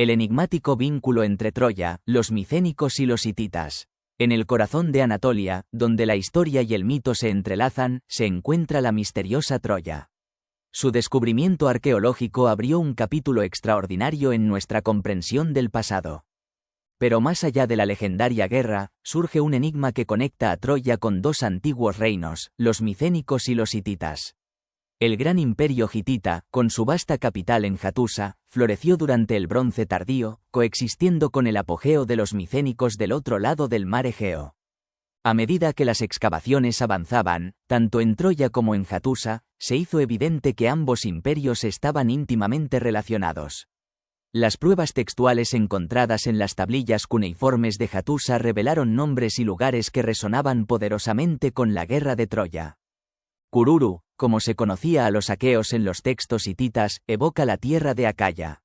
El enigmático vínculo entre Troya, los micénicos y los hititas. En el corazón de Anatolia, donde la historia y el mito se entrelazan, se encuentra la misteriosa Troya. Su descubrimiento arqueológico abrió un capítulo extraordinario en nuestra comprensión del pasado. Pero más allá de la legendaria guerra, surge un enigma que conecta a Troya con dos antiguos reinos, los micénicos y los hititas. El gran imperio hitita, con su vasta capital en Hatusa, floreció durante el Bronce tardío, coexistiendo con el apogeo de los micénicos del otro lado del mar Egeo. A medida que las excavaciones avanzaban, tanto en Troya como en Hatusa, se hizo evidente que ambos imperios estaban íntimamente relacionados. Las pruebas textuales encontradas en las tablillas cuneiformes de Hatusa revelaron nombres y lugares que resonaban poderosamente con la guerra de Troya. Kururu, como se conocía a los aqueos en los textos hititas, evoca la tierra de Acaya.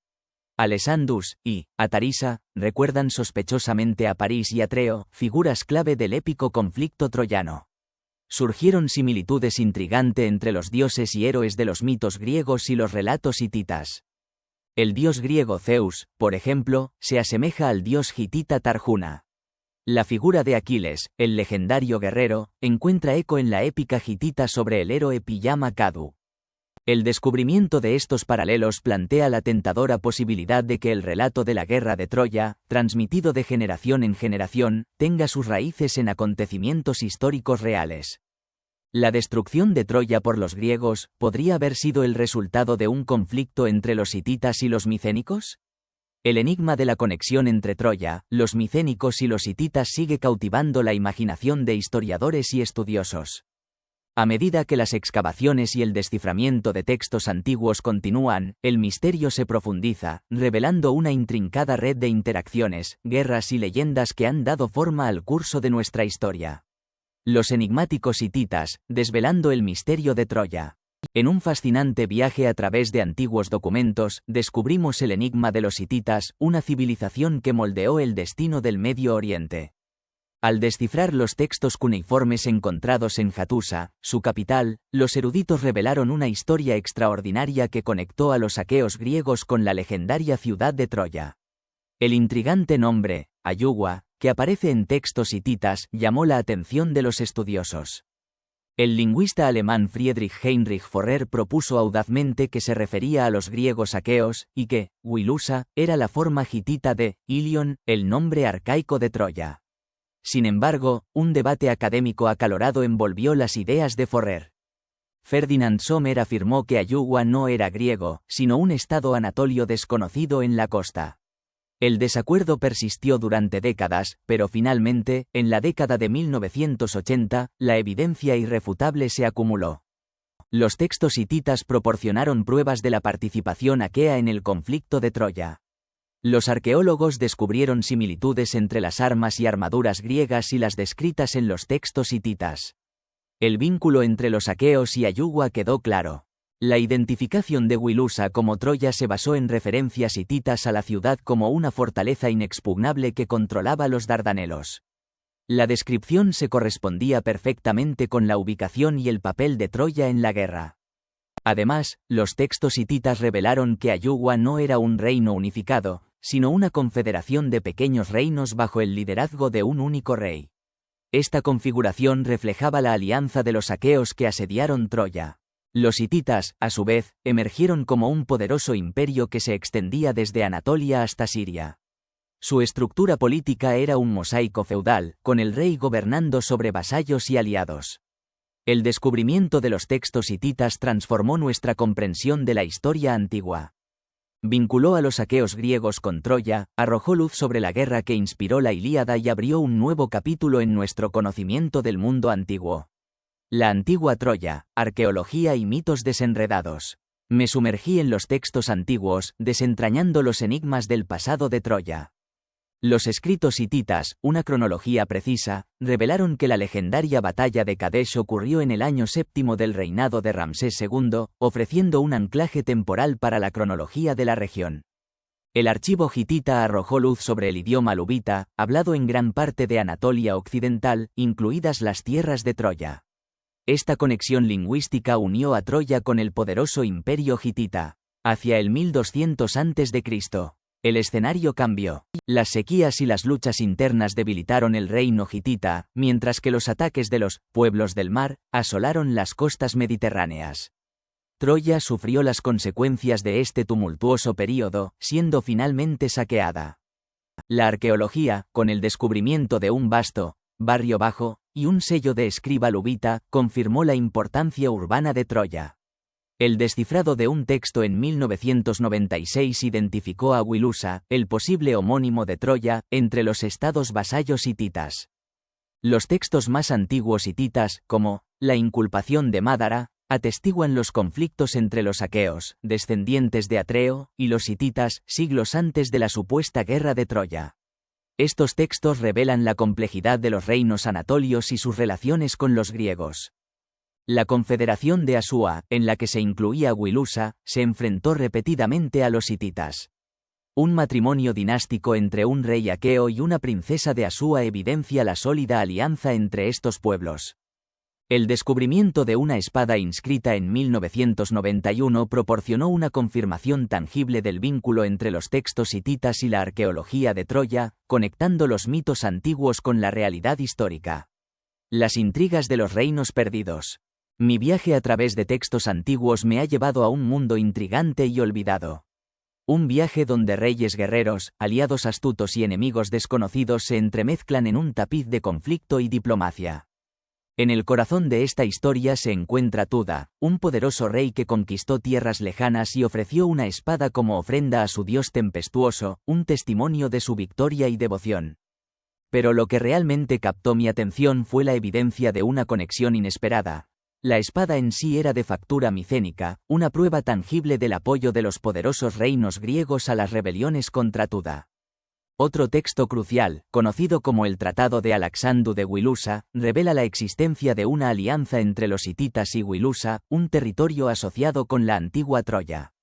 Alesandus y Atarisa recuerdan sospechosamente a París y Atreo, figuras clave del épico conflicto troyano. Surgieron similitudes intrigantes entre los dioses y héroes de los mitos griegos y los relatos hititas. El dios griego Zeus, por ejemplo, se asemeja al dios hitita Tarhuna. La figura de Aquiles, el legendario guerrero, encuentra eco en la épica hitita sobre el héroe Piyama Kadu. El descubrimiento de estos paralelos plantea la tentadora posibilidad de que el relato de la guerra de Troya, transmitido de generación en generación, tenga sus raíces en acontecimientos históricos reales. La destrucción de Troya por los griegos, ¿podría haber sido el resultado de un conflicto entre los hititas y los micénicos? El enigma de la conexión entre Troya, los micénicos y los hititas sigue cautivando la imaginación de historiadores y estudiosos. A medida que las excavaciones y el desciframiento de textos antiguos continúan, el misterio se profundiza, revelando una intrincada red de interacciones, guerras y leyendas que han dado forma al curso de nuestra historia. Los enigmáticos hititas, desvelando el misterio de Troya. En un fascinante viaje a través de antiguos documentos, descubrimos el enigma de los hititas, una civilización que moldeó el destino del Medio Oriente. Al descifrar los textos cuneiformes encontrados en Hatusa, su capital, los eruditos revelaron una historia extraordinaria que conectó a los aqueos griegos con la legendaria ciudad de Troya. El intrigante nombre, Ayuwa, que aparece en textos hititas, llamó la atención de los estudiosos. El lingüista alemán Friedrich Heinrich Forrer propuso audazmente que se refería a los griegos aqueos, y que, Wilusa, era la forma hitita de Ilion, el nombre arcaico de Troya. Sin embargo, un debate académico acalorado envolvió las ideas de Forrer. Ferdinand Sommer afirmó que Ayuwa no era griego, sino un estado anatolio desconocido en la costa. El desacuerdo persistió durante décadas, pero finalmente, en la década de 1980, la evidencia irrefutable se acumuló. Los textos hititas proporcionaron pruebas de la participación aquea en el conflicto de Troya. Los arqueólogos descubrieron similitudes entre las armas y armaduras griegas y las descritas en los textos hititas. El vínculo entre los aqueos y Ayuwa quedó claro. La identificación de Wilusa como Troya se basó en referencias hititas a la ciudad como una fortaleza inexpugnable que controlaba los Dardanelos. La descripción se correspondía perfectamente con la ubicación y el papel de Troya en la guerra. Además, los textos hititas revelaron que Ayuwa no era un reino unificado, sino una confederación de pequeños reinos bajo el liderazgo de un único rey. Esta configuración reflejaba la alianza de los aqueos que asediaron Troya. Los hititas, a su vez, emergieron como un poderoso imperio que se extendía desde Anatolia hasta Siria. Su estructura política era un mosaico feudal, con el rey gobernando sobre vasallos y aliados. El descubrimiento de los textos hititas transformó nuestra comprensión de la historia antigua. Vinculó a los aqueos griegos con Troya, arrojó luz sobre la guerra que inspiró la Ilíada y abrió un nuevo capítulo en nuestro conocimiento del mundo antiguo. La antigua Troya, arqueología y mitos desenredados. Me sumergí en los textos antiguos, desentrañando los enigmas del pasado de Troya. Los escritos hititas, una cronología precisa, revelaron que la legendaria batalla de Kadesh ocurrió en el año séptimo del reinado de Ramsés II, ofreciendo un anclaje temporal para la cronología de la región. El archivo hitita arrojó luz sobre el idioma luvita, hablado en gran parte de Anatolia occidental, incluidas las tierras de Troya. Esta conexión lingüística unió a Troya con el poderoso imperio hitita. Hacia el 1200 a.C., El escenario cambió. Las sequías y las luchas internas debilitaron el reino hitita, mientras que los ataques de los pueblos del mar asolaron las costas mediterráneas. Troya sufrió las consecuencias de este tumultuoso período, siendo finalmente saqueada. La arqueología, con el descubrimiento de un vasto barrio bajo y un sello de escriba lubita, confirmó la importancia urbana de Troya. El descifrado de un texto en 1996 identificó a Wilusa, el posible homónimo de Troya, entre los estados vasallos hititas. Los textos más antiguos hititas, como la inculpación de Mádara, atestiguan los conflictos entre los aqueos, descendientes de Atreo, y los hititas, siglos antes de la supuesta guerra de Troya. Estos textos revelan la complejidad de los reinos anatolios y sus relaciones con los griegos. La confederación de Asúa, en la que se incluía Wilusa, se enfrentó repetidamente a los hititas. Un matrimonio dinástico entre un rey aqueo y una princesa de Asúa evidencia la sólida alianza entre estos pueblos. El descubrimiento de una espada inscrita en 1991 proporcionó una confirmación tangible del vínculo entre los textos hititas y la arqueología de Troya, conectando los mitos antiguos con la realidad histórica. Las intrigas de los reinos perdidos. Mi viaje a través de textos antiguos me ha llevado a un mundo intrigante y olvidado. Un viaje donde reyes guerreros, aliados astutos y enemigos desconocidos se entremezclan en un tapiz de conflicto y diplomacia. En el corazón de esta historia se encuentra Tuda, un poderoso rey que conquistó tierras lejanas y ofreció una espada como ofrenda a su dios tempestuoso, un testimonio de su victoria y devoción. Pero lo que realmente captó mi atención fue la evidencia de una conexión inesperada. La espada en sí era de factura micénica, una prueba tangible del apoyo de los poderosos reinos griegos a las rebeliones contra Tuda. Otro texto crucial, conocido como el Tratado de Alexandru de Wilusa, revela la existencia de una alianza entre los hititas y Wilusa, un territorio asociado con la antigua Troya.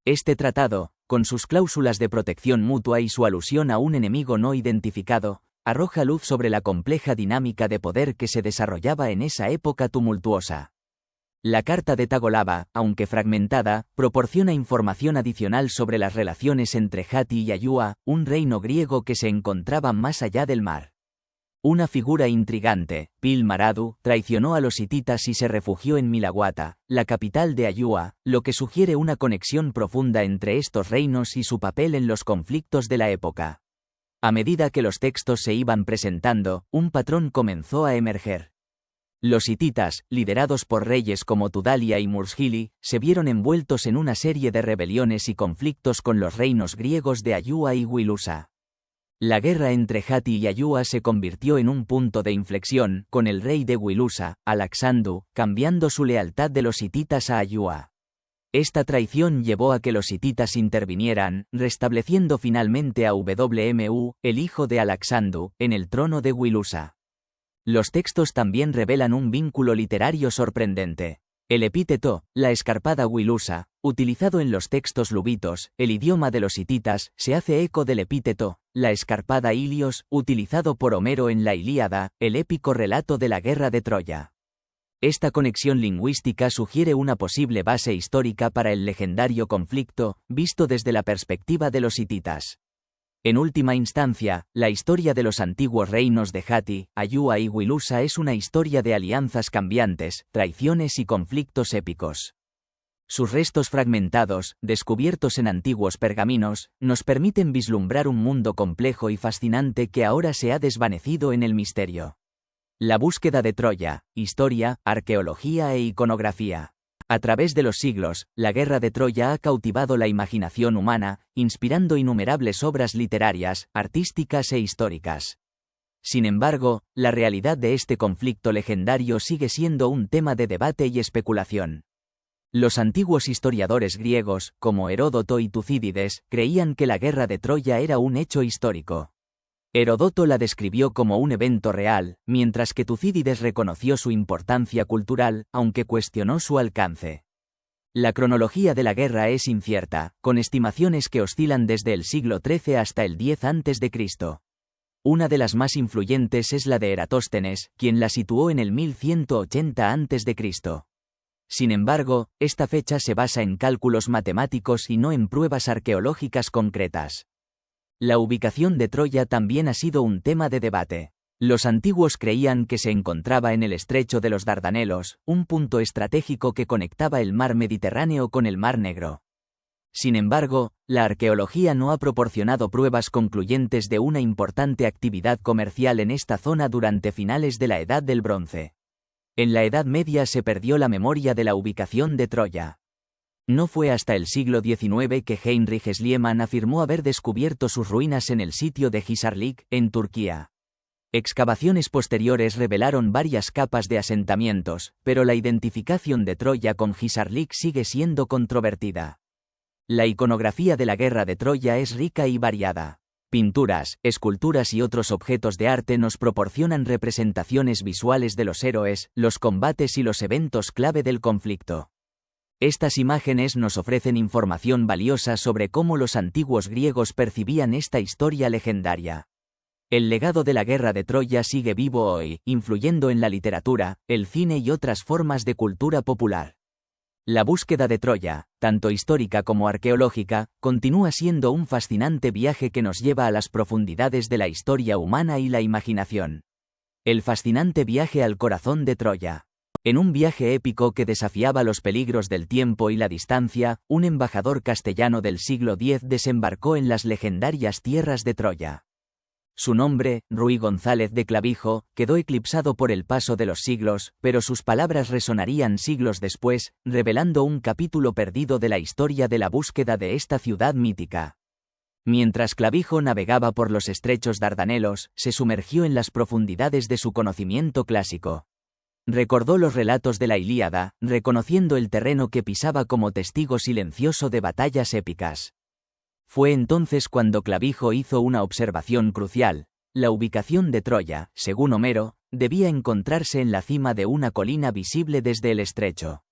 Este tratado, con sus cláusulas de protección mutua y su alusión a un enemigo no identificado, arroja luz sobre la compleja dinámica de poder que se desarrollaba en esa época tumultuosa. La carta de Tagolaba, aunque fragmentada, proporciona información adicional sobre las relaciones entre Hatti y Ayúa, un reino griego que se encontraba más allá del mar. Una figura intrigante, Pil-Maradu, traicionó a los hititas y se refugió en Milaguata, la capital de Ayúa, lo que sugiere una conexión profunda entre estos reinos y su papel en los conflictos de la época. A medida que los textos se iban presentando, un patrón comenzó a emerger. Los hititas, liderados por reyes como Tudalia y Murshili, se vieron envueltos en una serie de rebeliones y conflictos con los reinos griegos de Ayúa y Wilusa. La guerra entre Hatti y Ayúa se convirtió en un punto de inflexión, con el rey de Wilusa, Alexandru, cambiando su lealtad de los hititas a Ayúa. Esta traición llevó a que los hititas intervinieran, restableciendo finalmente a Wmu, el hijo de Alexandru, en el trono de Wilusa. Los textos también revelan un vínculo literario sorprendente. El epíteto, la escarpada Wilusa, utilizado en los textos lubitos, el idioma de los hititas, se hace eco del epíteto, la escarpada Ilios, utilizado por Homero en la Ilíada, el épico relato de la guerra de Troya. Esta conexión lingüística sugiere una posible base histórica para el legendario conflicto, visto desde la perspectiva de los hititas. En última instancia, la historia de los antiguos reinos de Hatti, Ayúa y Wilusa es una historia de alianzas cambiantes, traiciones y conflictos épicos. Sus restos fragmentados, descubiertos en antiguos pergaminos, nos permiten vislumbrar un mundo complejo y fascinante que ahora se ha desvanecido en el misterio. La búsqueda de Troya, historia, arqueología e iconografía. A través de los siglos, la guerra de Troya ha cautivado la imaginación humana, inspirando innumerables obras literarias, artísticas e históricas. Sin embargo, la realidad de este conflicto legendario sigue siendo un tema de debate y especulación. Los antiguos historiadores griegos, como Heródoto y Tucídides, creían que la guerra de Troya era un hecho histórico. Heródoto la describió como un evento real, mientras que Tucídides reconoció su importancia cultural, aunque cuestionó su alcance. La cronología de la guerra es incierta, con estimaciones que oscilan desde el siglo XIII hasta el X a.C. Una de las más influyentes es la de Eratóstenes, quien la situó en el 1180 a.C. Sin embargo, esta fecha se basa en cálculos matemáticos y no en pruebas arqueológicas concretas. La ubicación de Troya también ha sido un tema de debate. Los antiguos creían que se encontraba en el estrecho de los Dardanelos, un punto estratégico que conectaba el mar Mediterráneo con el mar Negro. Sin embargo, la arqueología no ha proporcionado pruebas concluyentes de una importante actividad comercial en esta zona durante finales de la Edad del Bronce. En la Edad Media se perdió la memoria de la ubicación de Troya. No fue hasta el siglo XIX que Heinrich Schliemann afirmó haber descubierto sus ruinas en el sitio de Hisarlik, en Turquía. Excavaciones posteriores revelaron varias capas de asentamientos, pero la identificación de Troya con Hisarlik sigue siendo controvertida. La iconografía de la guerra de Troya es rica y variada. Pinturas, esculturas y otros objetos de arte nos proporcionan representaciones visuales de los héroes, los combates y los eventos clave del conflicto. Estas imágenes nos ofrecen información valiosa sobre cómo los antiguos griegos percibían esta historia legendaria. El legado de la guerra de Troya sigue vivo hoy, influyendo en la literatura, el cine y otras formas de cultura popular. La búsqueda de Troya, tanto histórica como arqueológica, continúa siendo un fascinante viaje que nos lleva a las profundidades de la historia humana y la imaginación. El fascinante viaje al corazón de Troya. En un viaje épico que desafiaba los peligros del tiempo y la distancia, un embajador castellano del siglo X desembarcó en las legendarias tierras de Troya. Su nombre, Ruy González de Clavijo, quedó eclipsado por el paso de los siglos, pero sus palabras resonarían siglos después, revelando un capítulo perdido de la historia de la búsqueda de esta ciudad mítica. Mientras Clavijo navegaba por los estrechos Dardanelos, se sumergió en las profundidades de su conocimiento clásico. Recordó los relatos de la Ilíada, reconociendo el terreno que pisaba como testigo silencioso de batallas épicas. Fue entonces cuando Clavijo hizo una observación crucial. La ubicación de Troya, según Homero, debía encontrarse en la cima de una colina visible desde el estrecho.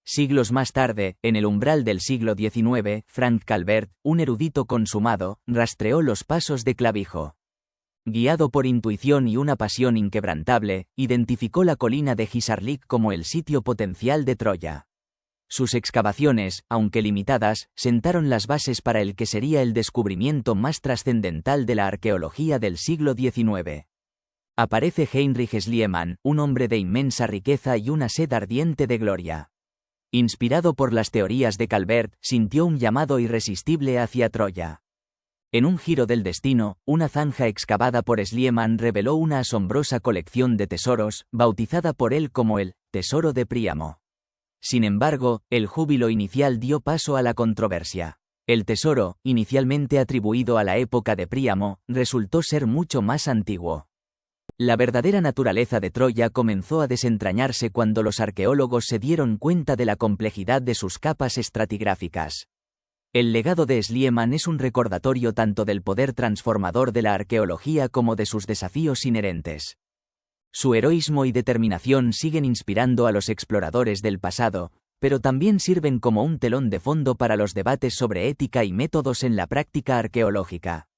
Siglos más tarde, en el umbral del siglo XIX, Frank Calvert, un erudito consumado, rastreó los pasos de Clavijo. Guiado por intuición y una pasión inquebrantable, identificó la colina de Hisarlik como el sitio potencial de Troya. Sus excavaciones, aunque limitadas, sentaron las bases para el que sería el descubrimiento más trascendental de la arqueología del siglo XIX. Aparece Heinrich Schliemann, un hombre de inmensa riqueza y una sed ardiente de gloria. Inspirado por las teorías de Calvert, sintió un llamado irresistible hacia Troya. En un giro del destino, una zanja excavada por Schliemann reveló una asombrosa colección de tesoros, bautizada por él como el Tesoro de Príamo. Sin embargo, el júbilo inicial dio paso a la controversia. El tesoro, inicialmente atribuido a la época de Príamo, resultó ser mucho más antiguo. La verdadera naturaleza de Troya comenzó a desentrañarse cuando los arqueólogos se dieron cuenta de la complejidad de sus capas estratigráficas. El legado de Schliemann es un recordatorio tanto del poder transformador de la arqueología como de sus desafíos inherentes. Su heroísmo y determinación siguen inspirando a los exploradores del pasado, pero también sirven como un telón de fondo para los debates sobre ética y métodos en la práctica arqueológica.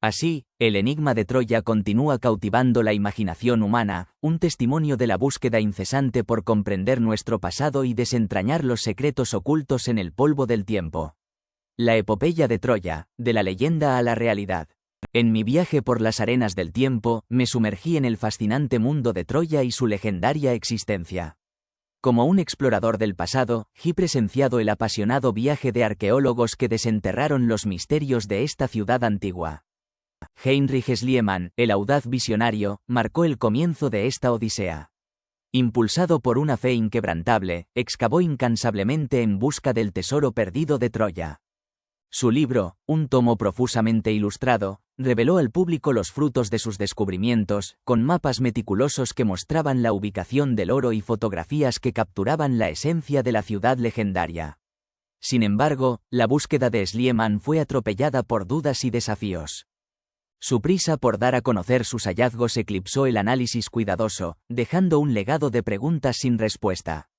Así, el enigma de Troya continúa cautivando la imaginación humana, un testimonio de la búsqueda incesante por comprender nuestro pasado y desentrañar los secretos ocultos en el polvo del tiempo. La epopeya de Troya, de la leyenda a la realidad. En mi viaje por las arenas del tiempo, me sumergí en el fascinante mundo de Troya y su legendaria existencia. Como un explorador del pasado, he presenciado el apasionado viaje de arqueólogos que desenterraron los misterios de esta ciudad antigua. Heinrich Schliemann, el audaz visionario, marcó el comienzo de esta odisea. Impulsado por una fe inquebrantable, excavó incansablemente en busca del tesoro perdido de Troya. Su libro, un tomo profusamente ilustrado, reveló al público los frutos de sus descubrimientos, con mapas meticulosos que mostraban la ubicación del oro y fotografías que capturaban la esencia de la ciudad legendaria. Sin embargo, la búsqueda de Schliemann fue atropellada por dudas y desafíos. Su prisa por dar a conocer sus hallazgos eclipsó el análisis cuidadoso, dejando un legado de preguntas sin respuesta.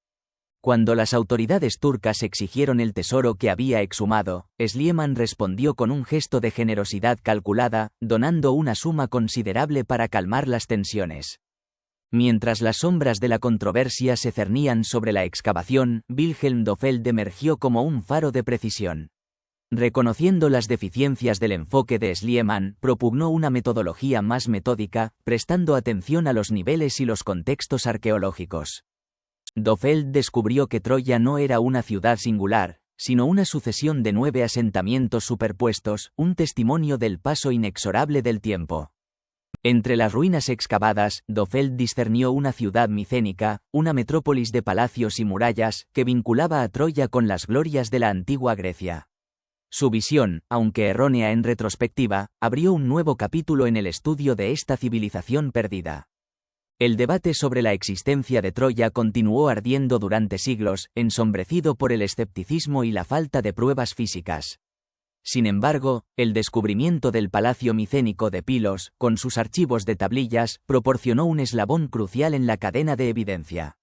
Cuando las autoridades turcas exigieron el tesoro que había exhumado, Schliemann respondió con un gesto de generosidad calculada, donando una suma considerable para calmar las tensiones. Mientras las sombras de la controversia se cernían sobre la excavación, Wilhelm Dofeld emergió como un faro de precisión. Reconociendo las deficiencias del enfoque de Schliemann, propugnó una metodología más metódica, prestando atención a los niveles y los contextos arqueológicos. Dofeld descubrió que Troya no era una ciudad singular, sino una sucesión de 9 asentamientos superpuestos, un testimonio del paso inexorable del tiempo. Entre las ruinas excavadas, Dofeld discernió una ciudad micénica, una metrópolis de palacios y murallas, que vinculaba a Troya con las glorias de la antigua Grecia. Su visión, aunque errónea en retrospectiva, abrió un nuevo capítulo en el estudio de esta civilización perdida. El debate sobre la existencia de Troya continuó ardiendo durante siglos, ensombrecido por el escepticismo y la falta de pruebas físicas. Sin embargo, el descubrimiento del palacio micénico de Pilos, con sus archivos de tablillas, proporcionó un eslabón crucial en la cadena de evidencia.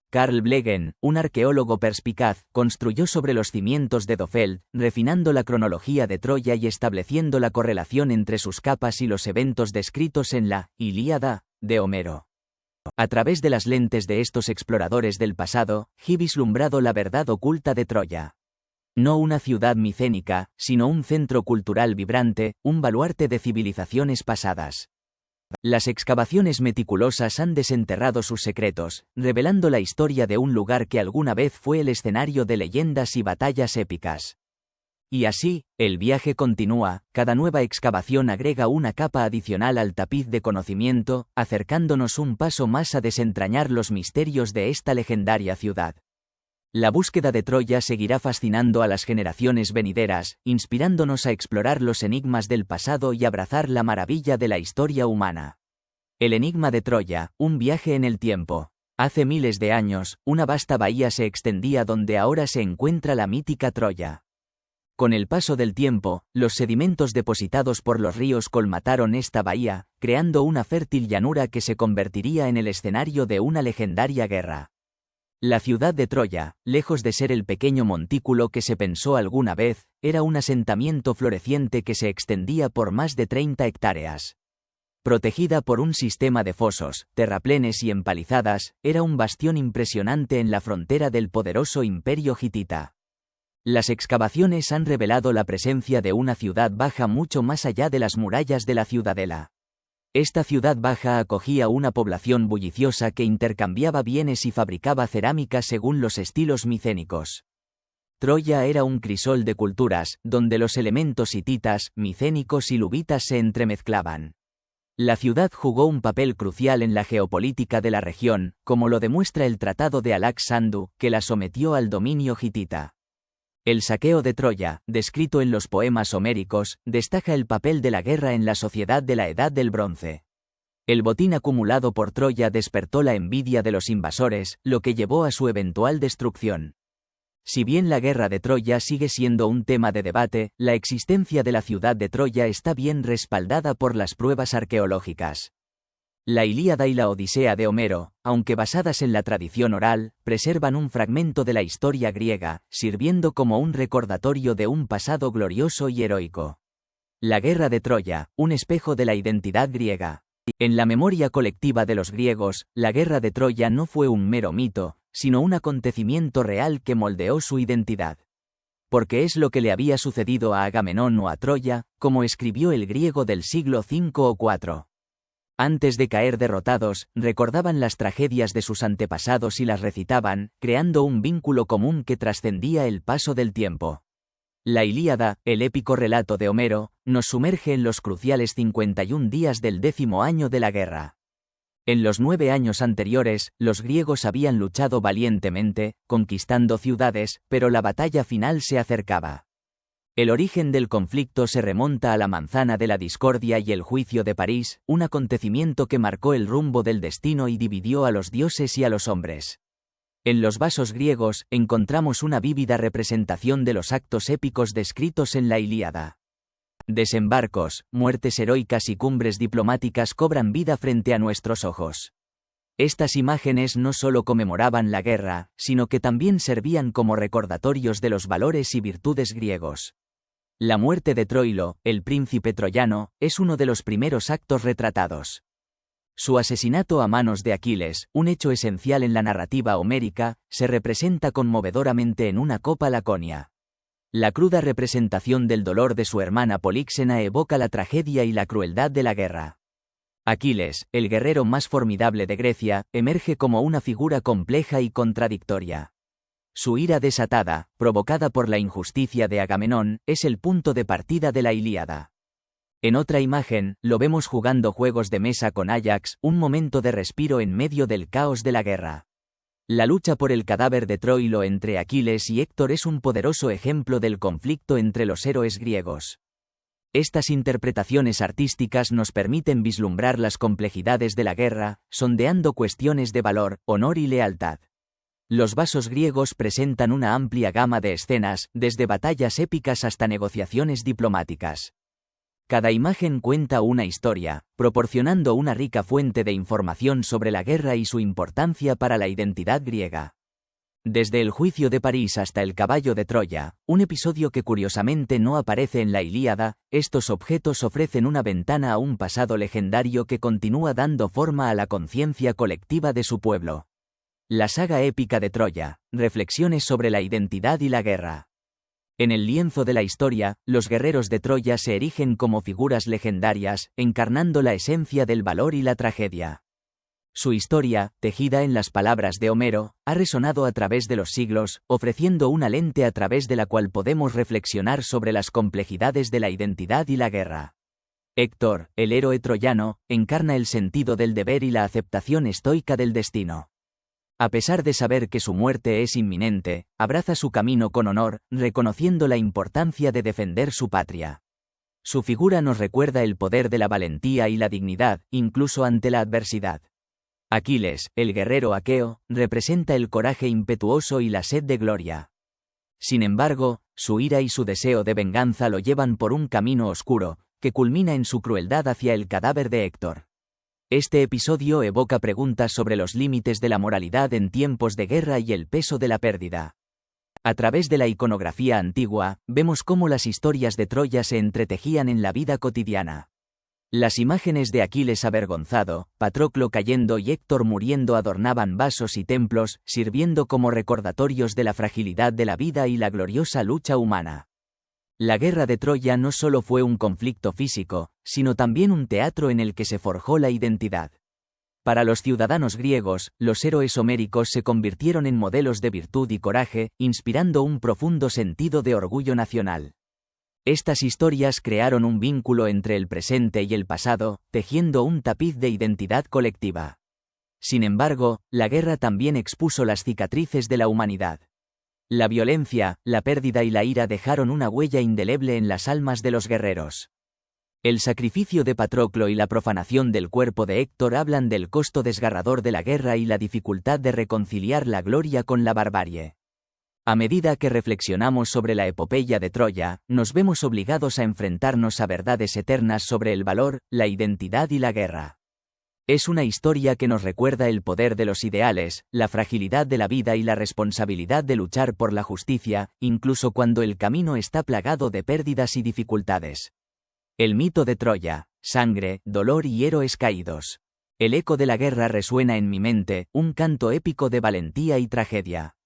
Carl Blegen, un arqueólogo perspicaz, construyó sobre los cimientos de Dofeld, refinando la cronología de Troya y estableciendo la correlación entre sus capas y los eventos descritos en la Ilíada de Homero. A través de las lentes de estos exploradores del pasado, he vislumbrado la verdad oculta de Troya. No una ciudad micénica, sino un centro cultural vibrante, un baluarte de civilizaciones pasadas. Las excavaciones meticulosas han desenterrado sus secretos, revelando la historia de un lugar que alguna vez fue el escenario de leyendas y batallas épicas. Y así, el viaje continúa, cada nueva excavación agrega una capa adicional al tapiz de conocimiento, acercándonos un paso más a desentrañar los misterios de esta legendaria ciudad. La búsqueda de Troya seguirá fascinando a las generaciones venideras, inspirándonos a explorar los enigmas del pasado y abrazar la maravilla de la historia humana. El enigma de Troya, un viaje en el tiempo. Hace miles de años, una vasta bahía se extendía donde ahora se encuentra la mítica Troya. Con el paso del tiempo, los sedimentos depositados por los ríos colmataron esta bahía, creando una fértil llanura que se convertiría en el escenario de una legendaria guerra. La ciudad de Troya, lejos de ser el pequeño montículo que se pensó alguna vez, era un asentamiento floreciente que se extendía por más de 30 hectáreas. Protegida por un sistema de fosos, terraplenes y empalizadas, era un bastión impresionante en la frontera del poderoso imperio hitita. Las excavaciones han revelado la presencia de una ciudad baja mucho más allá de las murallas de la ciudadela. Esta ciudad baja acogía una población bulliciosa que intercambiaba bienes y fabricaba cerámica según los estilos micénicos. Troya era un crisol de culturas, donde los elementos hititas, micénicos y luvitas se entremezclaban. La ciudad jugó un papel crucial en la geopolítica de la región, como lo demuestra el Tratado de Alak-Sandu, que la sometió al dominio hitita. El saqueo de Troya, descrito en los poemas homéricos, destaca el papel de la guerra en la sociedad de la Edad del Bronce. El botín acumulado por Troya despertó la envidia de los invasores, lo que llevó a su eventual destrucción. Si bien la guerra de Troya sigue siendo un tema de debate, la existencia de la ciudad de Troya está bien respaldada por las pruebas arqueológicas. La Ilíada y la Odisea de Homero, aunque basadas en la tradición oral, preservan un fragmento de la historia griega, sirviendo como un recordatorio de un pasado glorioso y heroico. La guerra de Troya, un espejo de la identidad griega. En la memoria colectiva de los griegos, la guerra de Troya no fue un mero mito, sino un acontecimiento real que moldeó su identidad. Porque es lo que le había sucedido a Agamenón o a Troya, como escribió el griego del siglo V o IV. Antes de caer derrotados, recordaban las tragedias de sus antepasados y las recitaban, creando un vínculo común que trascendía el paso del tiempo. La Ilíada, el épico relato de Homero, nos sumerge en los cruciales 51 días del 10º año de la guerra. En los 9 años anteriores, los griegos habían luchado valientemente, conquistando ciudades, pero la batalla final se acercaba. El origen del conflicto se remonta a la manzana de la discordia y el juicio de París, un acontecimiento que marcó el rumbo del destino y dividió a los dioses y a los hombres. En los vasos griegos, encontramos una vívida representación de los actos épicos descritos en la Ilíada. Desembarcos, muertes heroicas y cumbres diplomáticas cobran vida frente a nuestros ojos. Estas imágenes no solo conmemoraban la guerra, sino que también servían como recordatorios de los valores y virtudes griegos. La muerte de Troilo, el príncipe troyano, es uno de los primeros actos retratados. Su asesinato a manos de Aquiles, un hecho esencial en la narrativa homérica, se representa conmovedoramente en una copa laconia. La cruda representación del dolor de su hermana Políxena evoca la tragedia y la crueldad de la guerra. Aquiles, el guerrero más formidable de Grecia, emerge como una figura compleja y contradictoria. Su ira desatada, provocada por la injusticia de Agamenón, es el punto de partida de la Ilíada. En otra imagen, lo vemos jugando juegos de mesa con Áyax, un momento de respiro en medio del caos de la guerra. La lucha por el cadáver de Troilo entre Aquiles y Héctor es un poderoso ejemplo del conflicto entre los héroes griegos. Estas interpretaciones artísticas nos permiten vislumbrar las complejidades de la guerra, sondeando cuestiones de valor, honor y lealtad. Los vasos griegos presentan una amplia gama de escenas, desde batallas épicas hasta negociaciones diplomáticas. Cada imagen cuenta una historia, proporcionando una rica fuente de información sobre la guerra y su importancia para la identidad griega. Desde el juicio de París hasta el caballo de Troya, un episodio que curiosamente no aparece en la Ilíada, estos objetos ofrecen una ventana a un pasado legendario que continúa dando forma a la conciencia colectiva de su pueblo. La saga épica de Troya, reflexiones sobre la identidad y la guerra. En el lienzo de la historia, los guerreros de Troya se erigen como figuras legendarias, encarnando la esencia del valor y la tragedia. Su historia, tejida en las palabras de Homero, ha resonado a través de los siglos, ofreciendo una lente a través de la cual podemos reflexionar sobre las complejidades de la identidad y la guerra. Héctor, el héroe troyano, encarna el sentido del deber y la aceptación estoica del destino. A pesar de saber que su muerte es inminente, abraza su camino con honor, reconociendo la importancia de defender su patria. Su figura nos recuerda el poder de la valentía y la dignidad, incluso ante la adversidad. Aquiles, el guerrero aqueo, representa el coraje impetuoso y la sed de gloria. Sin embargo, su ira y su deseo de venganza lo llevan por un camino oscuro, que culmina en su crueldad hacia el cadáver de Héctor. Este episodio evoca preguntas sobre los límites de la moralidad en tiempos de guerra y el peso de la pérdida. A través de la iconografía antigua, vemos cómo las historias de Troya se entretejían en la vida cotidiana. Las imágenes de Aquiles avergonzado, Patroclo cayendo y Héctor muriendo adornaban vasos y templos, sirviendo como recordatorios de la fragilidad de la vida y la gloriosa lucha humana. La guerra de Troya no solo fue un conflicto físico, sino también un teatro en el que se forjó la identidad. Para los ciudadanos griegos, los héroes homéricos se convirtieron en modelos de virtud y coraje, inspirando un profundo sentido de orgullo nacional. Estas historias crearon un vínculo entre el presente y el pasado, tejiendo un tapiz de identidad colectiva. Sin embargo, la guerra también expuso las cicatrices de la humanidad. La violencia, la pérdida y la ira dejaron una huella indeleble en las almas de los guerreros. El sacrificio de Patroclo y la profanación del cuerpo de Héctor hablan del costo desgarrador de la guerra y la dificultad de reconciliar la gloria con la barbarie. A medida que reflexionamos sobre la epopeya de Troya, nos vemos obligados a enfrentarnos a verdades eternas sobre el valor, la identidad y la guerra. Es una historia que nos recuerda el poder de los ideales, la fragilidad de la vida y la responsabilidad de luchar por la justicia, incluso cuando el camino está plagado de pérdidas y dificultades. El mito de Troya, sangre, dolor y héroes caídos. El eco de la guerra resuena en mi mente, un canto épico de valentía y tragedia.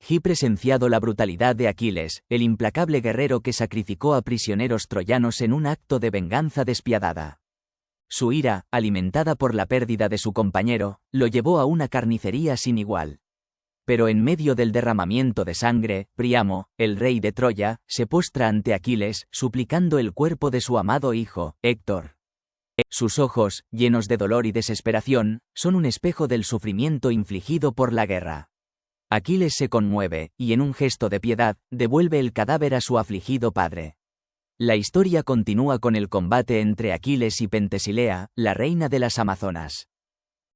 He presenciado la brutalidad de Aquiles, el implacable guerrero que sacrificó a prisioneros troyanos en un acto de venganza despiadada. Su ira, alimentada por la pérdida de su compañero, lo llevó a una carnicería sin igual. Pero en medio del derramamiento de sangre, Príamo, el rey de Troya, se postra ante Aquiles, suplicando el cuerpo de su amado hijo, Héctor. Sus ojos, llenos de dolor y desesperación, son un espejo del sufrimiento infligido por la guerra. Aquiles se conmueve, y en un gesto de piedad, devuelve el cadáver a su afligido padre. La historia continúa con el combate entre Aquiles y Pentesilea, la reina de las Amazonas.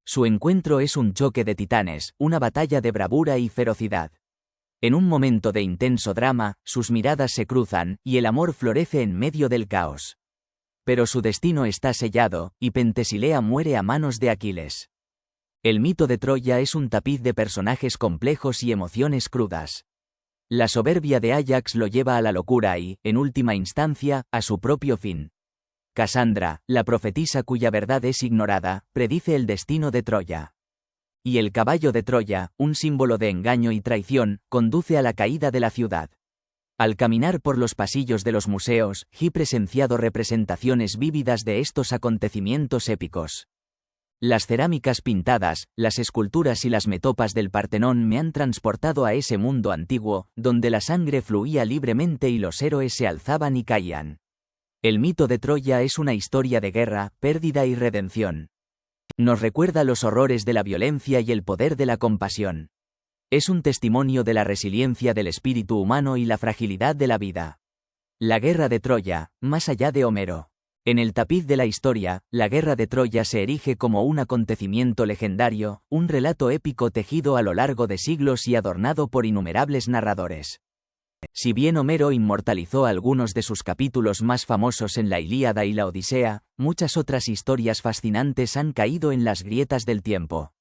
Su encuentro es un choque de titanes, una batalla de bravura y ferocidad. En un momento de intenso drama, sus miradas se cruzan, y el amor florece en medio del caos. Pero su destino está sellado, y Pentesilea muere a manos de Aquiles. El mito de Troya es un tapiz de personajes complejos y emociones crudas. La soberbia de Áyax lo lleva a la locura y, en última instancia, a su propio fin. Casandra, la profetisa cuya verdad es ignorada, predice el destino de Troya. Y el caballo de Troya, un símbolo de engaño y traición, conduce a la caída de la ciudad. Al caminar por los pasillos de los museos, he presenciado representaciones vívidas de estos acontecimientos épicos. Las cerámicas pintadas, las esculturas y las metopas del Partenón me han transportado a ese mundo antiguo, donde la sangre fluía libremente y los héroes se alzaban y caían. El mito de Troya es una historia de guerra, pérdida y redención. Nos recuerda los horrores de la violencia y el poder de la compasión. Es un testimonio de la resiliencia del espíritu humano y la fragilidad de la vida. La guerra de Troya, más allá de Homero. En el tapiz de la historia, la guerra de Troya se erige como un acontecimiento legendario, un relato épico tejido a lo largo de siglos y adornado por innumerables narradores. Si bien Homero inmortalizó algunos de sus capítulos más famosos en la Ilíada y la Odisea, muchas otras historias fascinantes han caído en las grietas del tiempo.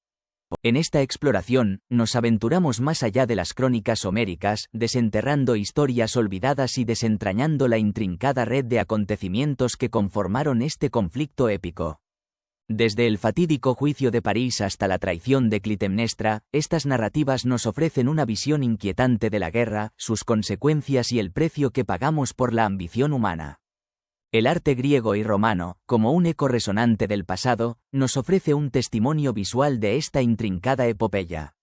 En esta exploración, nos aventuramos más allá de las crónicas homéricas, desenterrando historias olvidadas y desentrañando la intrincada red de acontecimientos que conformaron este conflicto épico. Desde el fatídico juicio de París hasta la traición de Clitemnestra, estas narrativas nos ofrecen una visión inquietante de la guerra, sus consecuencias y el precio que pagamos por la ambición humana. El arte griego y romano, como un eco resonante del pasado, nos ofrece un testimonio visual de esta intrincada epopeya.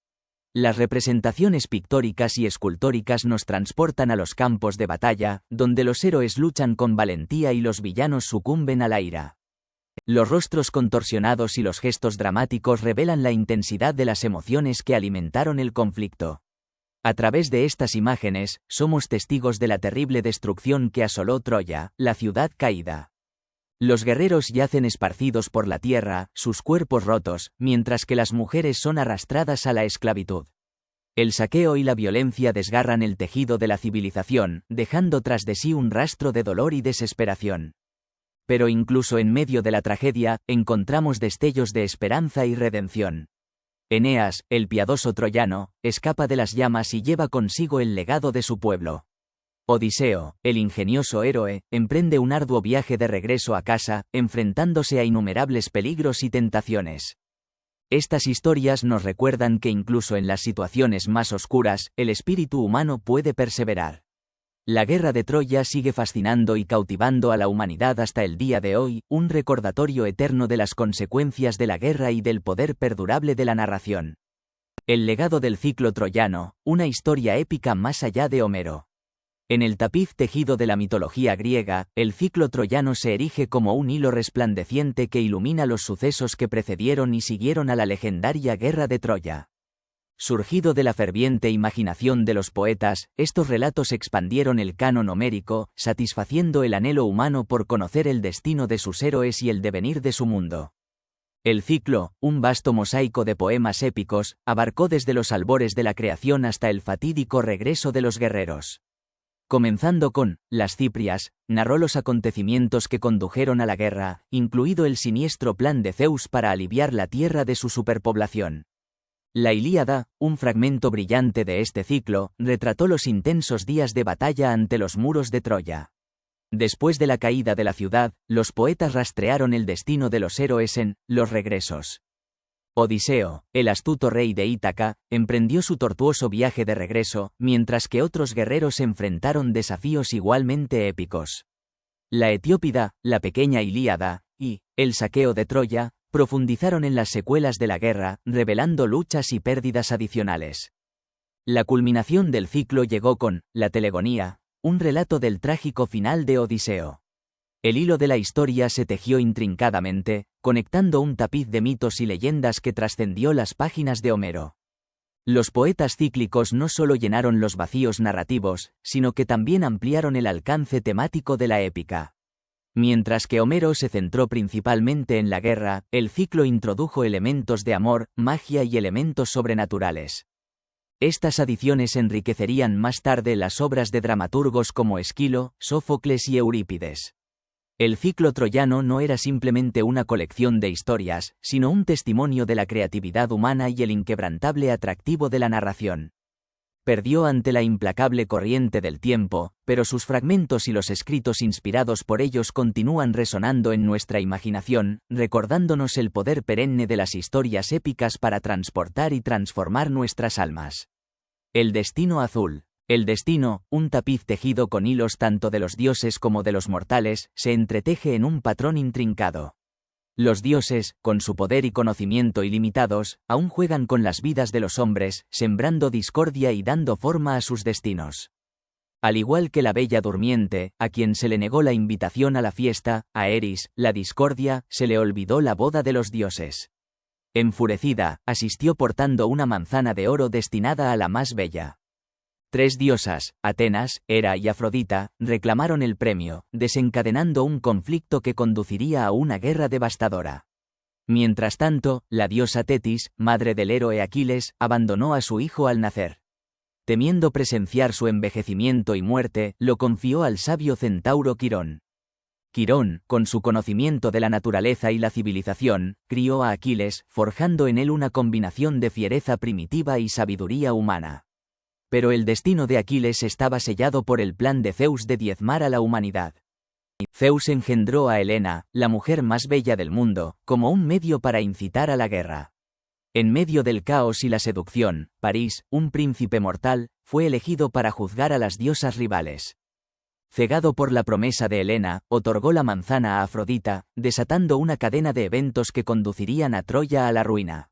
Las representaciones pictóricas y escultóricas nos transportan a los campos de batalla, donde los héroes luchan con valentía y los villanos sucumben a la ira. Los rostros contorsionados y los gestos dramáticos revelan la intensidad de las emociones que alimentaron el conflicto. A través de estas imágenes, somos testigos de la terrible destrucción que asoló Troya, la ciudad caída. Los guerreros yacen esparcidos por la tierra, sus cuerpos rotos, mientras que las mujeres son arrastradas a la esclavitud. El saqueo y la violencia desgarran el tejido de la civilización, dejando tras de sí un rastro de dolor y desesperación. Pero incluso en medio de la tragedia, encontramos destellos de esperanza y redención. Eneas, el piadoso troyano, escapa de las llamas y lleva consigo el legado de su pueblo. Odiseo, el ingenioso héroe, emprende un arduo viaje de regreso a casa, enfrentándose a innumerables peligros y tentaciones. Estas historias nos recuerdan que incluso en las situaciones más oscuras, el espíritu humano puede perseverar. La guerra de Troya sigue fascinando y cautivando a la humanidad hasta el día de hoy, un recordatorio eterno de las consecuencias de la guerra y del poder perdurable de la narración. El legado del ciclo troyano, una historia épica más allá de Homero. En el tapiz tejido de la mitología griega, el ciclo troyano se erige como un hilo resplandeciente que ilumina los sucesos que precedieron y siguieron a la legendaria guerra de Troya. Surgido de la ferviente imaginación de los poetas, estos relatos expandieron el canon homérico, satisfaciendo el anhelo humano por conocer el destino de sus héroes y el devenir de su mundo. El ciclo, un vasto mosaico de poemas épicos, abarcó desde los albores de la creación hasta el fatídico regreso de los guerreros. Comenzando con Las Ciprias, narró los acontecimientos que condujeron a la guerra, incluido el siniestro plan de Zeus para aliviar la tierra de su superpoblación. La Ilíada, un fragmento brillante de este ciclo, retrató los intensos días de batalla ante los muros de Troya. Después de la caída de la ciudad, los poetas rastrearon el destino de los héroes en Los Regresos. Odiseo, el astuto rey de Ítaca, emprendió su tortuoso viaje de regreso, mientras que otros guerreros enfrentaron desafíos igualmente épicos. La Etiópida, la pequeña Ilíada, y El saqueo de Troya, profundizaron en las secuelas de la guerra, revelando luchas y pérdidas adicionales. La culminación del ciclo llegó con La Telegonía, un relato del trágico final de Odiseo. El hilo de la historia se tejió intrincadamente, conectando un tapiz de mitos y leyendas que trascendió las páginas de Homero. Los poetas cíclicos no solo llenaron los vacíos narrativos, sino que también ampliaron el alcance temático de la épica. Mientras que Homero se centró principalmente en la guerra, el ciclo introdujo elementos de amor, magia y elementos sobrenaturales. Estas adiciones enriquecerían más tarde las obras de dramaturgos como Esquilo, Sófocles y Eurípides. El ciclo troyano no era simplemente una colección de historias, sino un testimonio de la creatividad humana y el inquebrantable atractivo de la narración. Perdió ante la implacable corriente del tiempo, pero sus fragmentos y los escritos inspirados por ellos continúan resonando en nuestra imaginación, recordándonos el poder perenne de las historias épicas para transportar y transformar nuestras almas. El destino azul. El destino, un tapiz tejido con hilos tanto de los dioses como de los mortales, se entreteje en un patrón intrincado. Los dioses, con su poder y conocimiento ilimitados, aún juegan con las vidas de los hombres, sembrando discordia y dando forma a sus destinos. Al igual que la Bella Durmiente, a quien se le negó la invitación a la fiesta, a Eris, la discordia, se le olvidó la boda de los dioses. Enfurecida, asistió portando una manzana de oro destinada a la más bella. 3 diosas, Atenas, Hera y Afrodita, reclamaron el premio, desencadenando un conflicto que conduciría a una guerra devastadora. Mientras tanto, la diosa Tetis, madre del héroe Aquiles, abandonó a su hijo al nacer. Temiendo presenciar su envejecimiento y muerte, lo confió al sabio centauro Quirón. Quirón, con su conocimiento de la naturaleza y la civilización, crió a Aquiles, forjando en él una combinación de fiereza primitiva y sabiduría humana. Pero el destino de Aquiles estaba sellado por el plan de Zeus de diezmar a la humanidad. Zeus engendró a Helena, la mujer más bella del mundo, como un medio para incitar a la guerra. En medio del caos y la seducción, París, un príncipe mortal, fue elegido para juzgar a las diosas rivales. Cegado por la promesa de Helena, otorgó la manzana a Afrodita, desatando una cadena de eventos que conducirían a Troya a la ruina.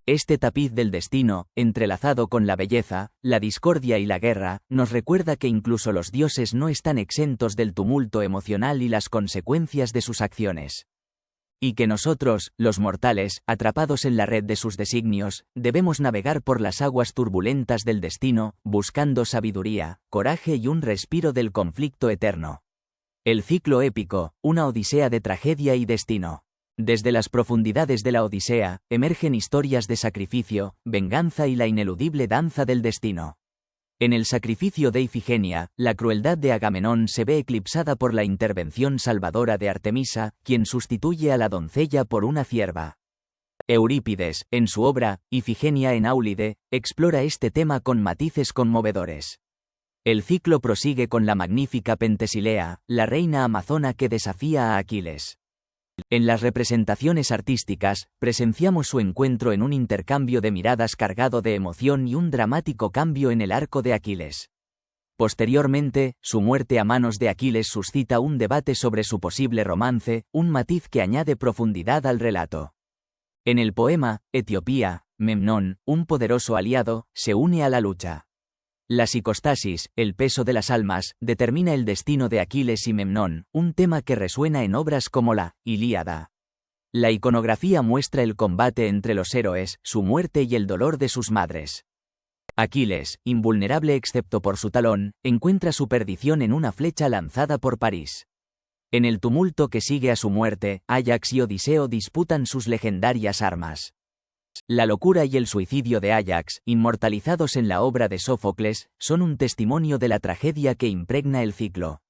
Este tapiz del destino, entrelazado con la belleza, la discordia y la guerra, nos recuerda que incluso los dioses no están exentos del tumulto emocional y las consecuencias de sus acciones. Y que nosotros, los mortales, atrapados en la red de sus designios, debemos navegar por las aguas turbulentas del destino, buscando sabiduría, coraje y un respiro del conflicto eterno. El ciclo épico, una odisea de tragedia y destino. Desde las profundidades de la Odisea, emergen historias de sacrificio, venganza y la ineludible danza del destino. En el sacrificio de Ifigenia, la crueldad de Agamenón se ve eclipsada por la intervención salvadora de Artemisa, quien sustituye a la doncella por una cierva. Eurípides, en su obra, Ifigenia en Áulide, explora este tema con matices conmovedores. El ciclo prosigue con la magnífica Pentesilea, la reina amazona que desafía a Aquiles. En las representaciones artísticas, presenciamos su encuentro en un intercambio de miradas cargado de emoción y un dramático cambio en el arco de Aquiles. Posteriormente, su muerte a manos de Aquiles suscita un debate sobre su posible romance, un matiz que añade profundidad al relato. En el poema, Etiopía, Memnón, un poderoso aliado, se une a la lucha. La psicostasis, el peso de las almas, determina el destino de Aquiles y Memnón, un tema que resuena en obras como la Ilíada. La iconografía muestra el combate entre los héroes, su muerte y el dolor de sus madres. Aquiles, invulnerable excepto por su talón, encuentra su perdición en una flecha lanzada por París. En el tumulto que sigue a su muerte, Áyax y Odiseo disputan sus legendarias armas. La locura y el suicidio de Áyax, inmortalizados en la obra de Sófocles, son un testimonio de la tragedia que impregna el ciclo.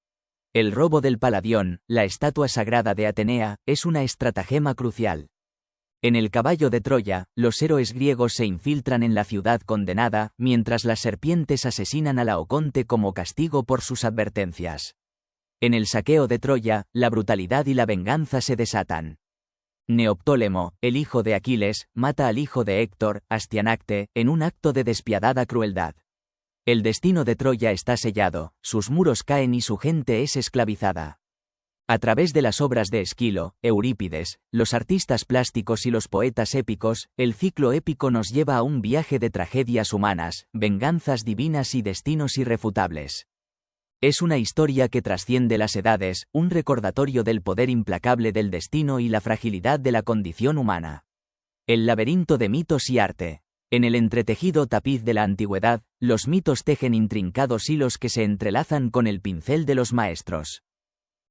El robo del Paladión, la estatua sagrada de Atenea, es una estratagema crucial. En el caballo de Troya, los héroes griegos se infiltran en la ciudad condenada, mientras las serpientes asesinan a Laoconte como castigo por sus advertencias. En el saqueo de Troya, la brutalidad y la venganza se desatan. Neoptólemo, el hijo de Aquiles, mata al hijo de Héctor, Astianacte, en un acto de despiadada crueldad. El destino de Troya está sellado, sus muros caen y su gente es esclavizada. A través de las obras de Esquilo, Eurípides, los artistas plásticos y los poetas épicos, el ciclo épico nos lleva a un viaje de tragedias humanas, venganzas divinas y destinos irrefutables. Es una historia que trasciende las edades, un recordatorio del poder implacable del destino y la fragilidad de la condición humana. El laberinto de mitos y arte. En el entretejido tapiz de la antigüedad, los mitos tejen intrincados hilos que se entrelazan con el pincel de los maestros.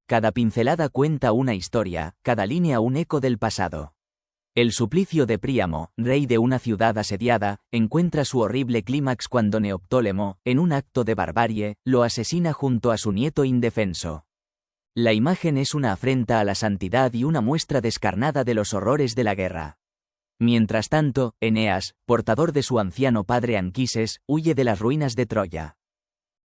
Cada pincelada cuenta una historia, cada línea un eco del pasado. El suplicio de Príamo, rey de una ciudad asediada, encuentra su horrible clímax cuando Neoptólemo, en un acto de barbarie, lo asesina junto a su nieto indefenso. La imagen es una afrenta a la santidad y una muestra descarnada de los horrores de la guerra. Mientras tanto, Eneas, portador de su anciano padre Anquises, huye de las ruinas de Troya.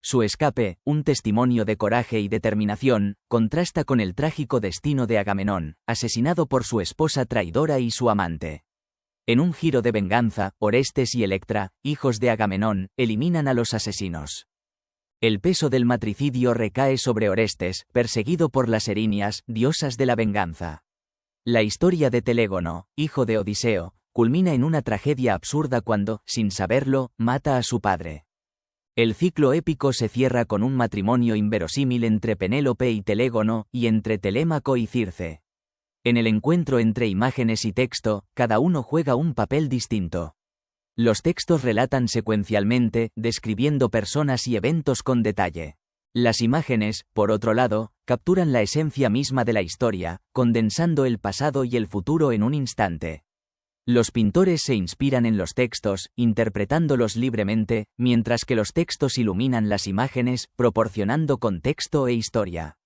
Su escape, un testimonio de coraje y determinación, contrasta con el trágico destino de Agamenón, asesinado por su esposa traidora y su amante. En un giro de venganza, Orestes y Electra, hijos de Agamenón, eliminan a los asesinos. El peso del matricidio recae sobre Orestes, perseguido por las Erinias, diosas de la venganza. La historia de Telégono, hijo de Odiseo, culmina en una tragedia absurda cuando, sin saberlo, mata a su padre. El ciclo épico se cierra con un matrimonio inverosímil entre Penélope y Telégono, y entre Telémaco y Circe. En el encuentro entre imágenes y texto, cada uno juega un papel distinto. Los textos relatan secuencialmente, describiendo personas y eventos con detalle. Las imágenes, por otro lado, capturan la esencia misma de la historia, condensando el pasado y el futuro en un instante. Los pintores se inspiran en los textos, interpretándolos libremente, mientras que los textos iluminan las imágenes, proporcionando contexto e historia.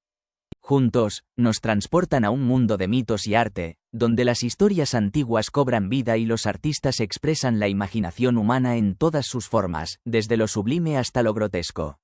Juntos, nos transportan a un mundo de mitos y arte, donde las historias antiguas cobran vida y los artistas expresan la imaginación humana en todas sus formas, desde lo sublime hasta lo grotesco.